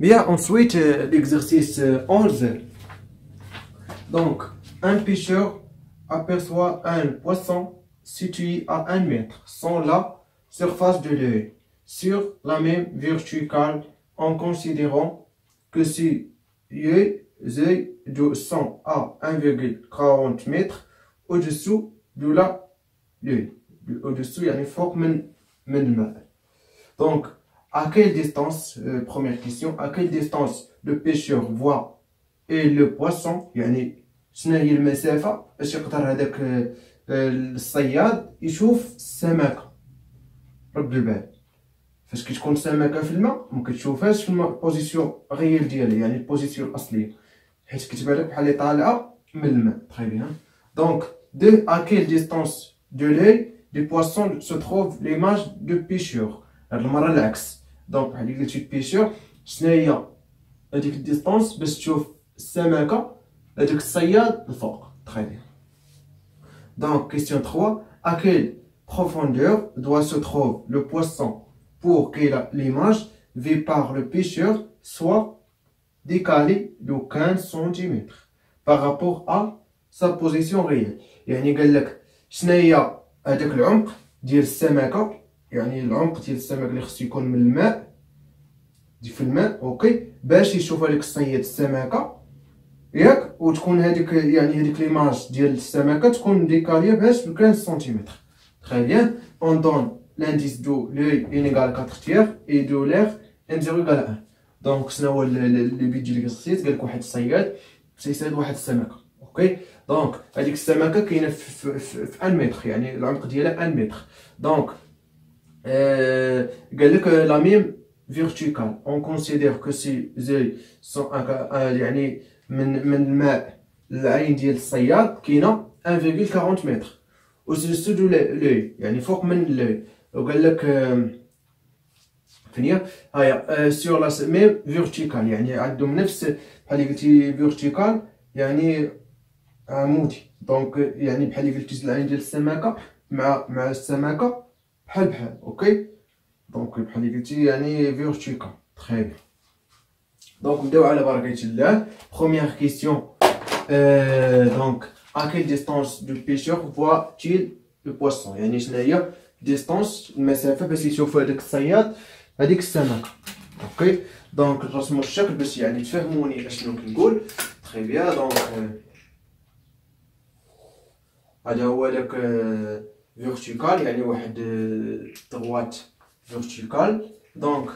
Bien, ensuite, l'exercice 11. Donc, un pêcheur aperçoit un poisson situé à 1 mètre sur la surface de l'œil, sur la même verticale, en considérant que ces yeux sont à 1,40 mètres au-dessous de l'œil. Au-dessous, يعني فوق من الماء. Donc, à quelle distance, première question, à quelle distance le pêcheur voit et le poisson, يعني شنو هي المسافة باش يقدر هذاك الصياد يشوف السمكة. رد البال فاش كتكون السمكة في الماء مكتشوفهاش في البوزيسيون غيال ديالها، يعني البوزيسيون الأصلية، حيت كتبان لك بحال اللي طالعة من الماء. Très bien. Donc, à quelle distance de l'œil du poisson se trouve l'image de pêcheur. هاد المرة العكس. دونك بحال اللي قلتي البيشور شناهي هاديك الديستونس باش تشوف السمكة هاداك الصياد الفوق. Très bien. Donc, question 3. À quelle profondeur doit se trouver le poisson pour que l'image vue par le pêcheur soit décalée de 15 cm par rapport à sa position réelle. يعني قال لك شناهي هذاك العمق ديال السمكة، يعني العمق ديال السمك اللي خصو يكون من الماء في الماء، اوكي، باش يشوف هذاك الصياد السمكة ياك، وتكون هذيك يعني هذيك ليماج ديال السمكة تكون ديكاليه باش ب 15 سنتيمتر. Très bien. On donne l'indice de l'œil n égale 4 tiers et de l'air n0 égale 1. دونك شنو هو اللي بيجي ليكزرسيس؟ قالك واحد الصياد تيصيد واحد السمكة، اوكي، دونك هذيك السمكة كاينة في 1 متر، يعني العمق ديالها 1 متر. دونك قال لك لا ميم فيرتيكال، اون كونسيدير كو سي زي سون يعني من الماء العين ديال الصياد كاينه 1,40 متر au-dessus de l'œil، يعني فوق من l'œil. وقال لك فين هي سور لا ميم فيرتيكال، يعني عندهم نفس بحال اللي قلتي فيرتيكال يعني عمودي. دونك يعني بحال اللي قلتي العين ديال السمكه مع السمكه بحال اوكي، دونك بحال اللي قلتي يعني فيرتيكال. تري بيان. دونك نبداو على بركه الله. بروميير كيسيون، دونك à quelle distance le pêcheur voit-il le poisson؟ يعني شنو هي ديستونس المسافه باش يشوف هذاك الصياد هذيك السمكه، اوكي. دونك نرسمو الشكل باش يعني تفهموني اشنو كنقول. تري بيان. دونك هذا هو داك فيرتيكال، يعني واحد droite verticale. دونك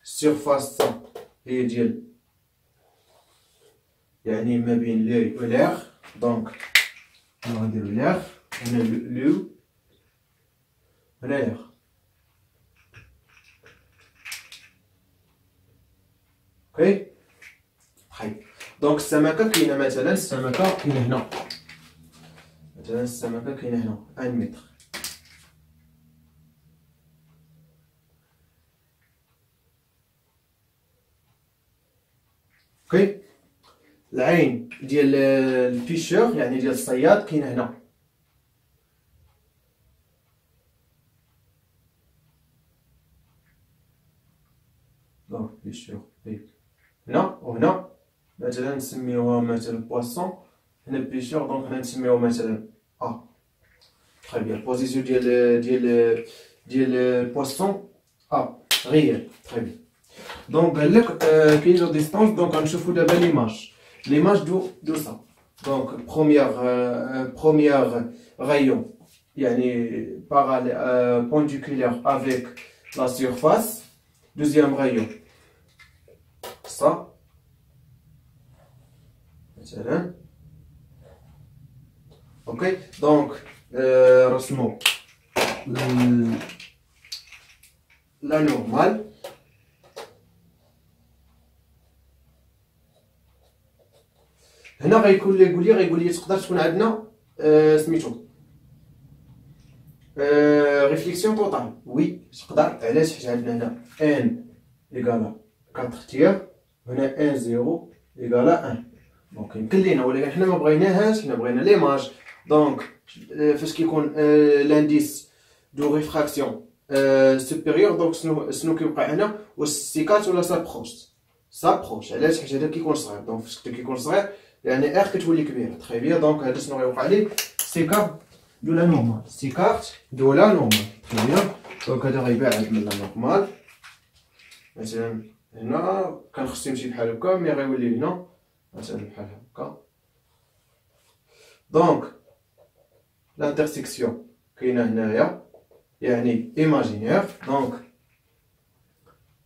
السيرفاس هي ديال يعني ما بين لي و لير. دونك غنديرو لير هنا لو هنا لير، اوكي. طيب دونك السمكة كاينة مثلا، السمكة كاينة هنا مثلا، السمكة كاينة هنا 1 متر، اوكي. العين ديال البيشور يعني ديال الصياد كاينه هنا، دونك بيشور هنا وهنا مثلا نسميوها مثلا بواسون، هنا البيشور دونك هنا نسميوها مثلا تري بيان. البوزيسيون ديال البواسون غير. تري بيان. دونك قال لك كاين لو ديستونس. دونك غنشوفو دابا l'image de ça. Donc première rayon يعني perpendiculaire avec la surface. Deuxième rayon ça مثلا، ok. donc رسمو la normale. هنا غيكون لي يقول لي تقدر تكون عندنا سميتو ريفليكسيون توتال. وي تقدر، علاش؟ حيت عندنا هنا ان ايكالا 4 تير، هنا ان 0 ايكالا 1. دونك يمكن لينا، ولكن حنا ما بغيناهاش، حنا بغينا ليماج. دونك فاش كيكون لانديس دو ريفراكسيون سوبيريور، دونك شنو كيوقع هنا؟ واش سيكات ولا سا بروست؟ سابروش. علاش؟ حيت هذا كيكون صغير، دونك فاش كيكون صغير يعني ار كتولي كبيره. تري بيان. دونك هذا شنو غيوقع ليه؟ سي كارت دو لا نورمال، سي كارت دو لا نورمال. تري بيان. دونك هذا غيبعد من لا نورمال. مثلا هنا كان خصو يمشي بحال هكا، مي غيولي هنا مثلا بحال هكا. دونك لانترسيكسيون كاينه هنايا، يعني ايماجينير. دونك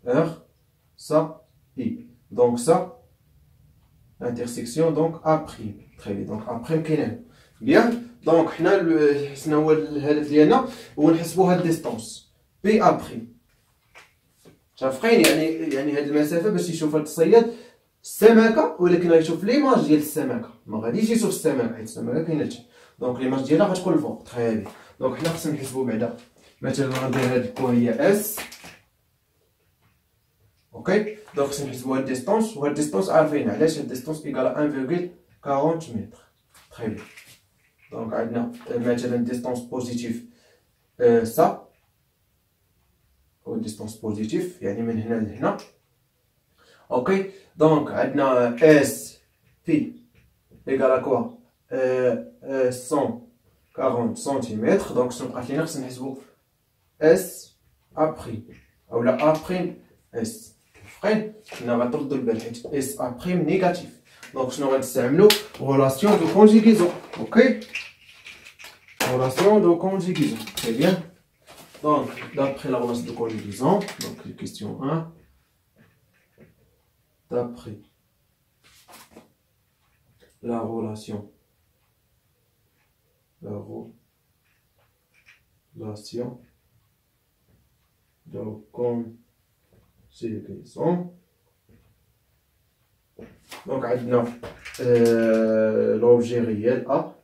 ار ça I. Donc ça, intersection donc A'. Très bien. Donc A' كاين. Bien. Donc حنا شنو هو الهدف ديالنا؟ هو نحسبوا هاد الديستونس بي A'. متفقين؟ يعني هاد المسافه باش يشوف هاد الصياد السمكه، ولكن غيشوف ليماج ديال السمكه، ما غاديش يشوف السمكه حيت السمكه كاينه تحت. دونك ليماج ديالها غتكون الفوق. تري بيان. دونك حنا خصنا نحسبوا بعدا مثلا غندير هاد الكو هي اس. اوكي. دونك خصنا نحسبوا هاد الديستونس، وهاد الديستونس عارفين علاش. هاد الديستونس ايكالا 1.40 متر. تري بيان. دونك عندنا مثلا ديستونس بوزيتيف سا، هو ديستونس بوزيتيف يعني من هنا لهنا. اوكي. دونك عندنا اس بي ايكالا كوا 140 سنتيمتر. دونك شنو بقات لينا؟ خصنا نحسبوا اس ابري اولا ابريم اس. فين حنا غنطردوا البال حيت اس ابريم نيجاتيف. دونك شنو غنستعملوا؟ غولاسيون دو كونجيغيزون. اوكي. غولاسيون دو كونجيغيزون. تري بيان. دونك d'après la relation de conjugaison, donc question 1, d'après la relation de conjugaison. Donc عندنا l'objet réel A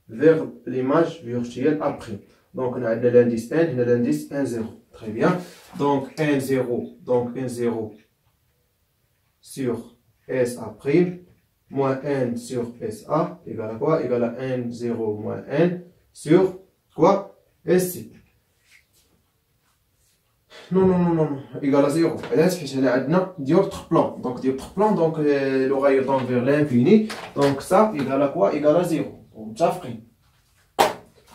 vers l'image virtuelle A'. Donc on a l'indice n, on a l'indice 1, 0. Très bien. Donc 1, 0, donc 1, 0 sur SA' moins n sur SA égale à quoi? Égale à 1, 0 moins n sur quoi? SC. Non, non, non, non, égale à 0. Et là, c'est un dioptre plan. Donc dioptre plan, donc l'oreille tend vers l'infini. Donc ça égale à quoi? Égale à 0. On t'affrine.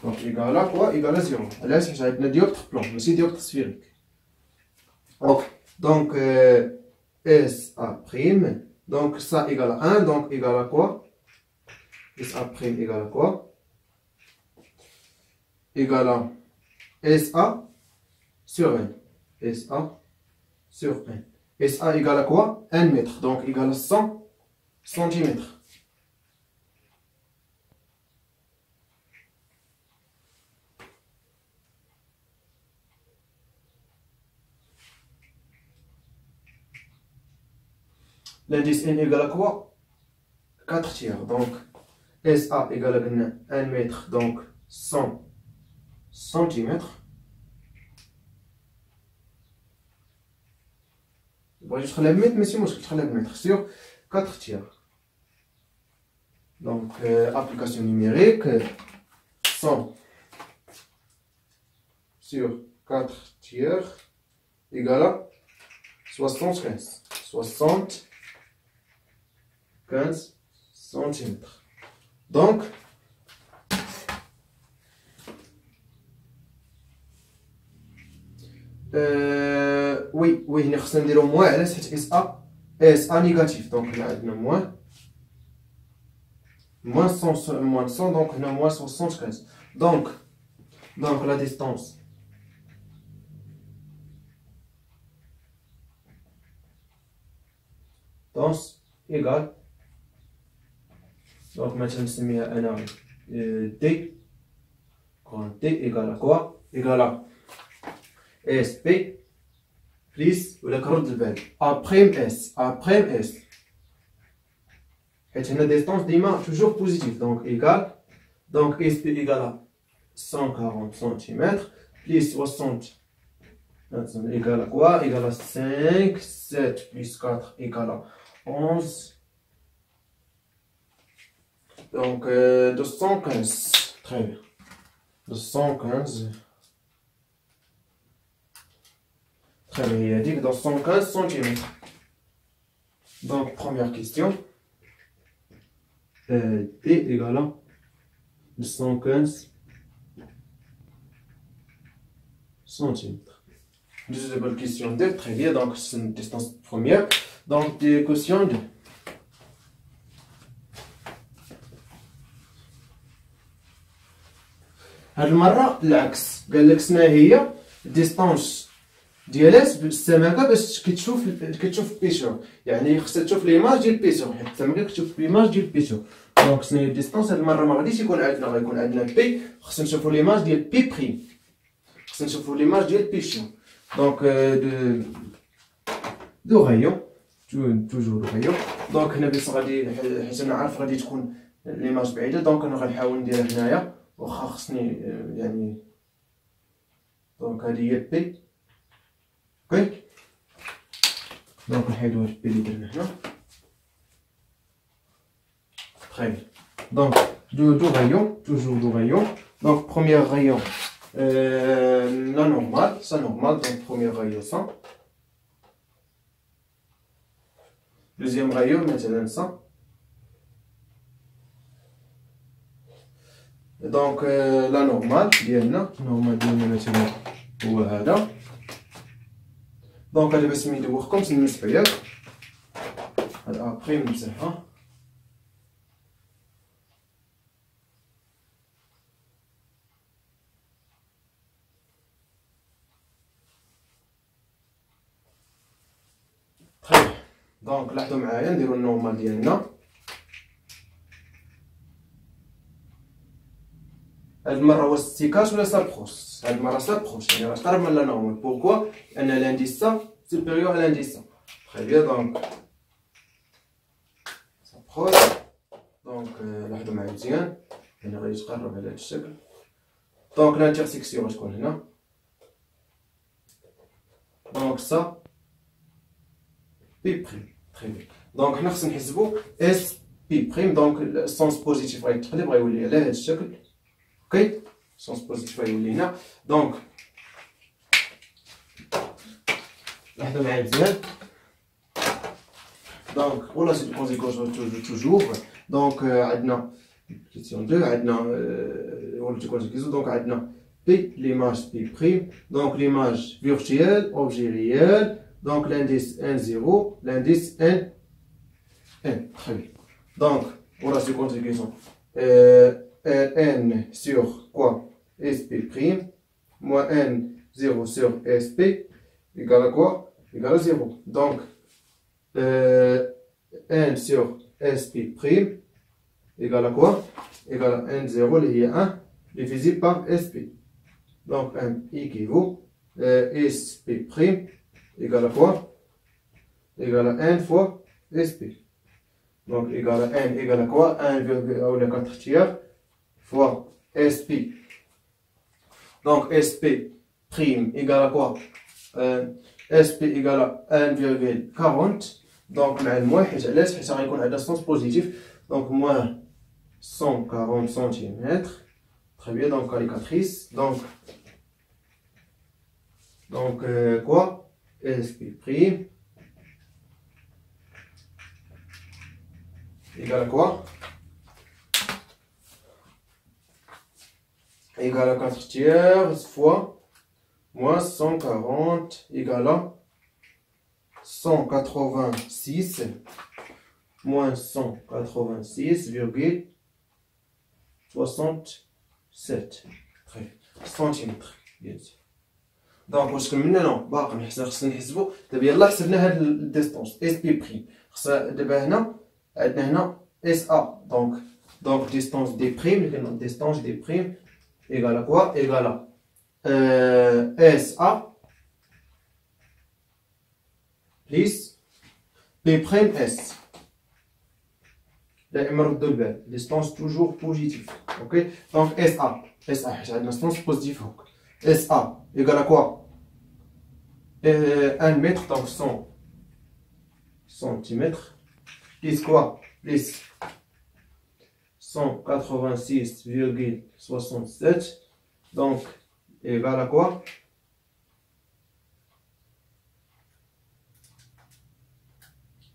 Donc égal à quoi? Égal à 0. Là, c'est un dioptre plan, mais c'est dioptre sphérique. Ok. Donc SA', donc ça égale à 1, donc égal à quoi? SA' égale à quoi? Égal à SA sur n. SA sur n. SA égale à quoi? 1 mètre, donc égal à 100 centimètres. L'indice n égale à quoi? 4 tiers. Donc SA égale à 1 mètre, donc 100 centimètres. Bon, je vais mettre, mais si moi je vais mettre sur 4 tiers. Donc application numérique 100 sur 4 tiers égale à 75. 75 centimètres. Donc, oui, nous avons dire moins, c'est SA négatif. Donc, on a moins 100, donc on a moins 75. Donc la distance égale. Donc maintenant, je mets un T. Quand T égale à quoi? Égale à SP plus ou la carotte de belle. Après S. Et une distance d'image toujours positive. Donc égale. Donc SP égale à 140 cm plus 60. Égale à quoi? Égale à 5. 7 plus 4 égale à 11. Donc 215. Très bien. 215. Très bien. Il a dit que 215 cm. Donc, première question. T égale à 115 centimètres. Deuxième question 2, très bien, donc c'est une distance première. Donc, des quotients de هاد المرة العكس، قال لك شنو هي ديستونس ديالات بالسمكة باش كتشوف بيشو، يعني خصها تشوف ليماج ديال بيشو، حيت السمكة كتشوف ليماج ديال بيشو. دونك شنو هي الديستونس هاد المرة ما غاديش يكون عندنا، غيكون عندنا بي، خصنا نشوفو ليماج ديال بي بريم، خصنا نشوفو ليماج ديال بيشو. دونك دو غايون توجور دو غايون. دونك هنا باش غادي حيت انا عارف غادي تكون ليماج بعيدة، دونك انا غنحاول نديرها هنايا، واخا خصني يعني. دونك هادي هي بي، اوكي. دونك نحيدو هاد بي لي درنا هنا. Très bien. Donc, deux rayons, toujours deux rayons. Donc, premier rayon, la normale, ça normal. Donc, premier rayon, ça. Deuxième rayon, maintenant, ça. Donc, la normale, bien là. Normale, bien maintenant, voilà. Donc, elle va se mettre comme c'est une espèce. Après, nous ça. دونك لاحظوا معايا نديرو النورمال ديالنا. هاد المره واش ستيكاش ولا سابروش؟ هاد المره سابروش، يعني راه قرب من لا نورمال. بوركوا؟ لان لانديس سا سوبيريور على لانديس سا. تري بيان. دونك سابروش. دونك لاحظوا معايا مزيان، يعني غادي يتقرب على هاد الشكل. دونك لانترسيكسيون غتكون هنا. دونك سا بي بريم. Très bien. Donc, nous allons نحسبوا اس بي بريم. دونك السونس بوزيتيف غيتقلب غيولي على هذا الشكل. اوكي، السونس بوزيتيف غيولي هنا. دونك لاحظوا معايا مزيان. دونك ولا سي كونسيكونس توجور. دونك عندنا كيسيون 2، عندنا ولا سي كونسيكونس. دونك عندنا بي ليماج بي بريم. دونك ليماج فيرتويال اوبجي ريال. Donc l'indice 1, 0, l'indice 1, 1. Très bien. Donc, voilà ce qu'on dit. N sur quoi? SP prime moins N 0 sur SP égale à quoi? Égale à 0. Donc, N sur SP prime égale à quoi? Égale à N 0, il y a 1 divisé par SP. Donc, 1 équivaut SP prime égale à quoi? Égale à n fois SP. Donc, égale à n égale à quoi? 1,4 tiers fois SP. Donc, SP prime égale à quoi? SP égale à 1,40. Donc, on a moins, حيت غيكون عندنا sens positif. Donc, moins 140 cm. Très bien, donc calculatrice. Donc quoi? SP prime égale à quoi? Égale à 4 tiers fois moins 140 égale à 186 moins 186,67 centimètres. Bien sûr. دونك واش كملنا؟ نو باقي حنا خصنا نحسبو. دابا يلاه حسبنا هاد الديستونس اس بي بريم. خصنا دابا هنا عندنا هنا اس ا. دونك ديستونس دي بريم اللي كاين ديستونس دي بريم ايغال كوا؟ ايغال اس ا بليس بي بريم اس. دائما ردوا البال ديستونس توجور بوزيتيف. اوكي. دونك اس ا حيت عندنا ديستونس بوزيتيف هوك. SA égale à quoi? 1 mètre, donc 100 centimètres, plus quoi? Plus 186,67, donc égale à quoi?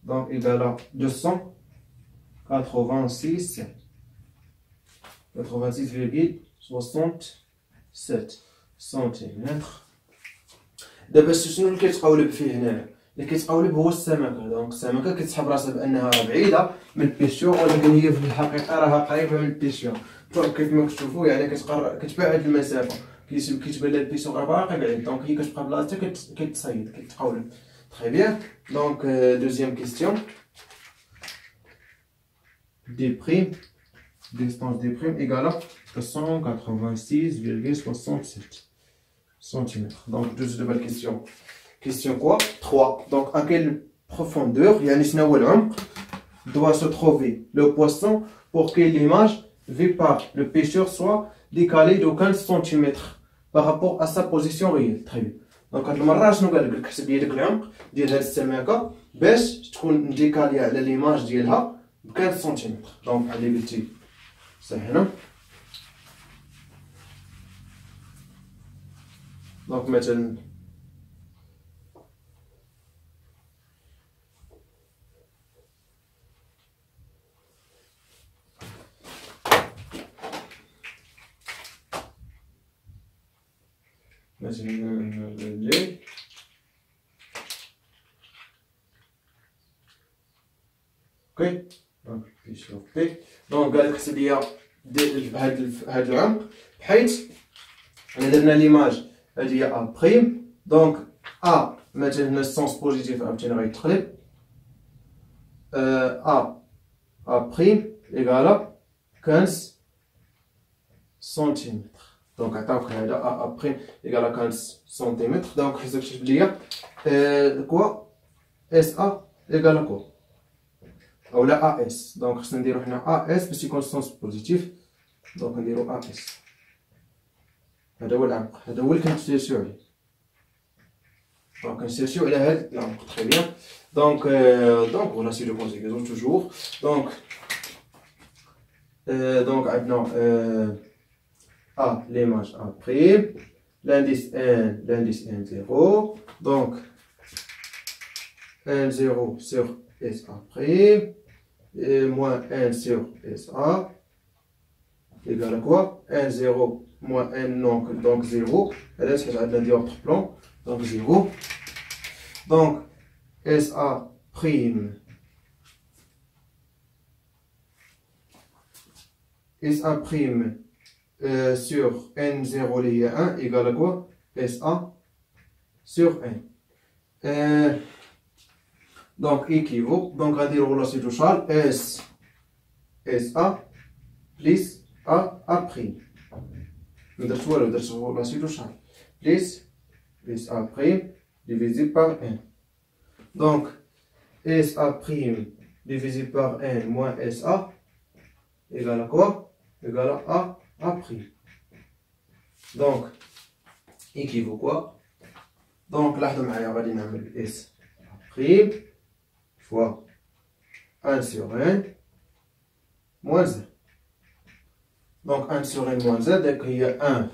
donc égal à 286,67 سنتيمتر. دابا شنو اللي كيتقولب فيه هنا؟ اللي كيتقولب هو السمكه. دونك السمكه كتحب راسها بانها راه بعيده من البيسيون، ولكن هي في الحقيقه راها قريبه من البيسيون. كيف ما كتشوفوا يعني كتبعد المسافه، كيتبان لها البيسيون راه باقي بعيد، دونك هي كتبقى بلاصتها كتصيد كتقولب. تري بيان. دونك دوزيام كيستيون. دي بريم distance des primes égale à 286,67 cm. Donc, deuxième nouvelle question. Question quoi? 3. Donc, à quelle profondeur doit se trouver le poisson pour que l'image vue par le pêcheur soit décalée de 15 cm par rapport à sa position réelle. Très bien. Donc, هاد المرة شنو قالك؟ قالك حسب لي داك العمق ديال هاد السمكة باش تكون ديكالية على ليماج ديالها ب 15 سنتيمتر. دونك بحال اللي قلتي صح هنا. دونك مثلا الليل اوكي. دونك بيسيون بي. دونك قالك حسب ليا هاد العمق، بحيث انا درنا ليماج هادي هي ا بريم. دونك ا مثلا هنا السونس بوزيتيف عاوتاني غيتقلب ا بريم ايكالا 15 سنتيمتر. دونك عطاوك هذا ا بريم ايكالا 15 سنتيمتر. دونك حسب كتب ليا كوا اس ا ايكالا كوا اولا ا اس. دونك خصنا نديرو حنا ا اس باش يكون السونس بوزيتيف. دونك نديرو ا اس. هذا هو العمق، هذا هو اللي كنتسيرسيو عليه. دونك كنسيرسيو على هذا العمق. تري بيان. دونك فوالا سي لو كونسيكونس توجور. دونك عندنا ا ليماج ا بريم، l'indice 1 l'indice 1 0. donc 1 0 sur SA prime et moins 1 sur SA égale à quoi? 1 0 moins 1 donc 0. Et là c'est un dioptre plan, donc 0. Donc SA prime SA prime sur N0 lié à 1 égale à quoi? SA sur N. Donc équivaut. Donc on va dire relation de Charles S SA plus A prime. Nous devons la relation de Charles plus A prime divisé par N. Donc SA prime divisé par N moins SA égale à quoi? Égale à A prime. Donc équivaut quoi? Donc là غادي نعمل S prime fois 1 sur n moins 1. Donc 1 sur n moins 1, donc il y a 1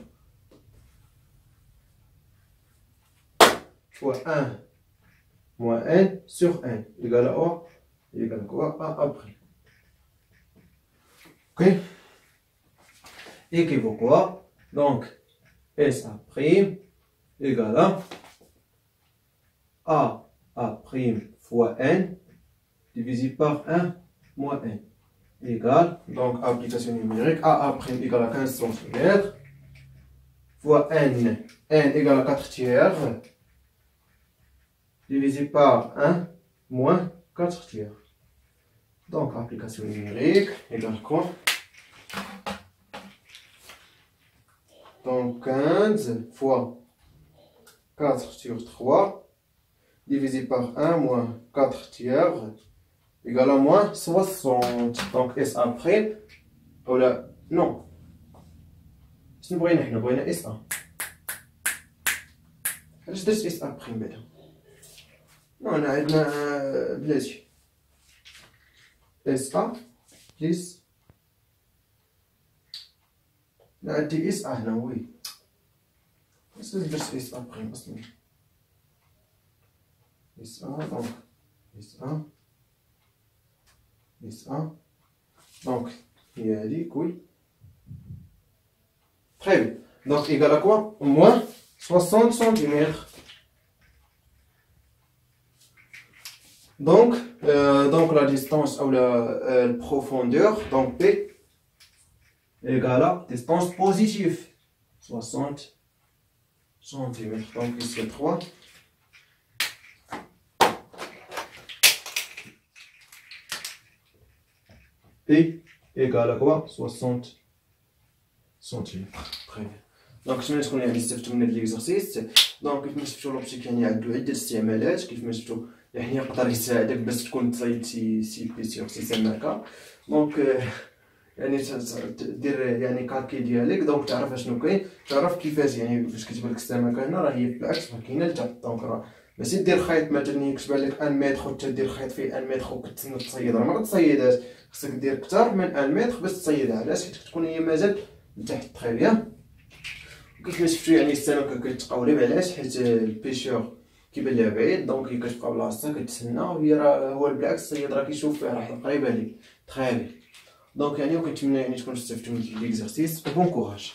fois 1 moins n sur n égale à quoi? Égale à quoi? A prime. Ok. Équivaut quoi? Donc SA prime égale à A prime fois n divisé par 1 moins n égale, donc application numérique, A prime égale à 15 cm fois n égale à 4 tiers divisé par 1 moins 4 tiers. Donc application numérique égale quoi? Donc 15 fois 4 sur 3 divisé par 1 moins 4 tiers égale à moins 60. Donc SA prime ولا non شنو بغينا حنا؟ بغينا SA. علاش درت SA prime بعدا؟ نو هنا عندنا بلاتي SA بليس عندي SA هنا وي. علاش درت SA prime اصلا؟ SA donc SA plus 1. Donc, il y a dit, oui. Très bien. Donc, égal à quoi? Moins 60 cm. Donc la distance ou la profondeur, donc P égale à distance positive, 60 cm. Donc ici 3. P égale à quoi? 60 cm. Très bien. دونك كيفما تكون يعني استفدتوا من هذا ليكزرسيس. دونك كيفما شفتوا لوبتيك يعني عنده عده استعمالات. كيفما شفتوا يعني يقدر يساعدك باش تكون تصايد شي بيسي او سيستم هكا. دونك يعني دير يعني كالكي ديالك. دونك تعرف اشنو كاين، تعرف كيفاش يعني فاش كتبان لك السمكه هنا راه هي بالعكس راه كاينه لتحت. دونك راه ماشي دير خيط مثلا يكتب لك 1 متر وانت دير خيط فيه 1 متر وكتسنى تصيد، راه ما كتصيدهاش. خصك دير كثر من 1 متر باش تصيدها. علاش؟ حيت كتكون هي مازال لتحت. تري بيان. كيفما شفتو يعني السمكه كتقولب. علاش؟ حيت البيشور كيبان ليها بعيد. دونك هي كتبقى بلاصتها كتسنى، وهي راه هو بالعكس الصياد راه كيشوف فيها راه قريبه ليه. تري بيان. دونك يعني وكنتمنى يعني تكونوا استفدتوا من ليكزرسيس. بون كوراج.